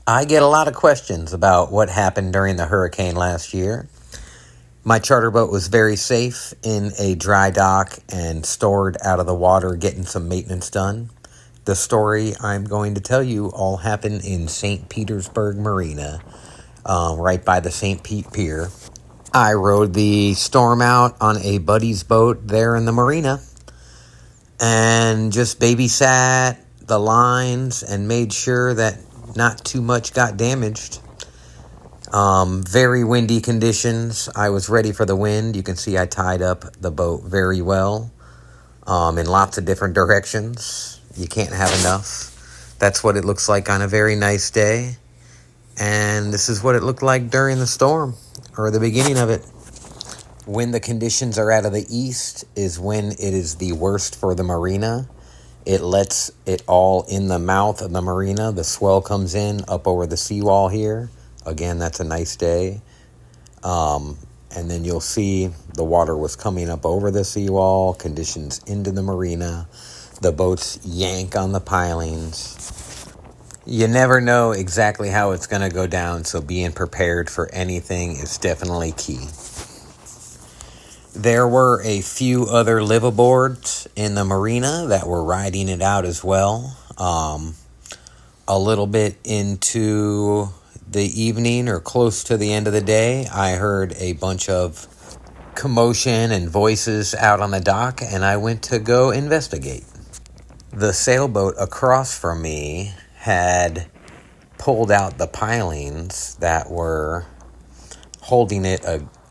I get a lot of questions about what happened during the hurricane last year. My charter boat was very safe in a dry dock and stored out of the water, getting some maintenance done. The story I'm going to tell you all happened in St. Petersburg Marina, right by the St. Pete Pier. I rode the storm out on a buddy's boat there in the marina and just babysat the lines and made sure that not too much got damaged. Very windy conditions. I was ready for the wind. You can see I tied up the boat very well in lots of different directions. You can't have enough. That's what it looks like on a very nice day. And this is what it looked like during the storm, or the beginning of it. When the conditions are out of the east is when it is the worst for the marina. It lets it all in the mouth of the marina. The swell comes in up over the seawall here. Again, that's a nice day. And then you'll see the water was coming up over the seawall, conditions into the marina. The boats yank on the pilings. You never know exactly how it's going to go down, so being prepared for anything is definitely key. There were a few other liveaboards in the marina that were riding it out as well. A little bit into the evening or close to the end of the day, I heard a bunch of commotion and voices out on the dock, and I went to go investigate. The sailboat across from me had pulled out the pilings that were holding it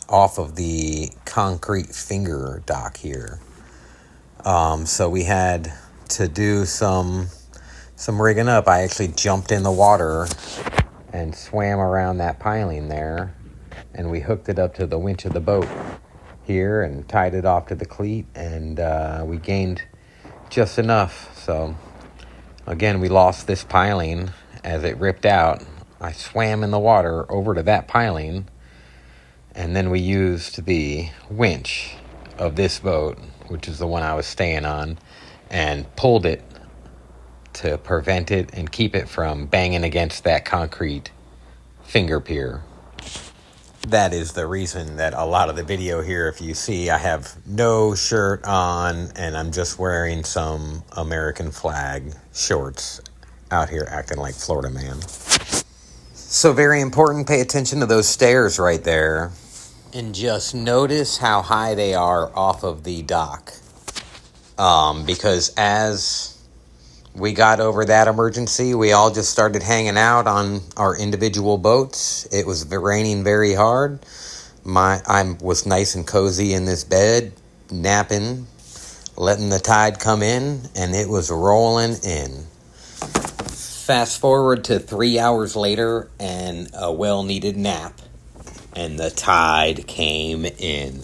off of the concrete finger dock here. So we had to do some rigging up. I actually jumped in the water and swam around that piling there, and we hooked it up to the winch of the boat here and tied it off to the cleat, and we gained just enough. So again, we lost this piling as it ripped out. I swam in the water over to that piling, and then we used the winch of this boat, which is the one I was staying on, and pulled it to prevent it and keep it from banging against that concrete finger pier. That is the reason that a lot of the video here, if you see, I have no shirt on and I'm just wearing some American flag shorts out here acting like Florida man. So very important, pay attention to those stairs right there. And just notice how high they are off of the dock. Because as we got over that emergency, we all just started hanging out on our individual boats. It was raining very hard. I was nice and cozy in this bed, napping, letting the tide come in, and it was rolling in. Fast forward to 3 hours later and a well-needed nap, and the tide came in.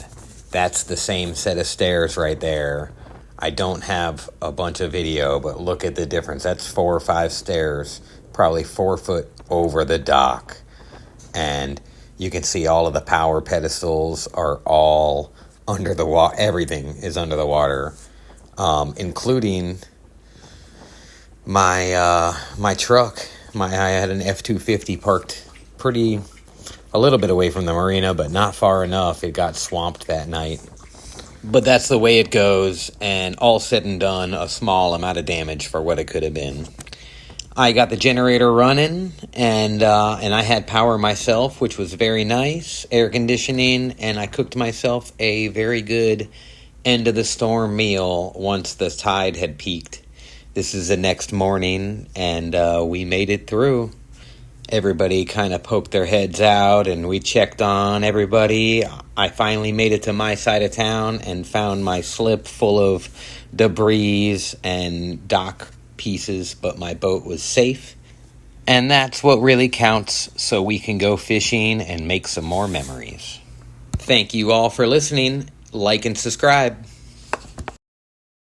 That's the same set of stairs right there. I don't have a bunch of video, but look at the difference. That's 4 or 5 stairs, probably 4 foot over the dock. And you can see all of the power pedestals are all under the water. Everything is under the water, including my truck. I had an F-250 parked a little bit away from the marina, but not far enough. It got swamped that night. But that's the way it goes, and all said and done, a small amount of damage for what it could have been. I got the generator running, and I had power myself, which was very nice, air conditioning, and I cooked myself a very good end of the storm meal once the tide had peaked. This is the next morning, and we made it through. Everybody kind of poked their heads out, and we checked on everybody. I finally made it to my side of town and found my slip full of debris and dock pieces, but my boat was safe. And that's what really counts, so we can go fishing and make some more memories. Thank you all for listening. Like and subscribe.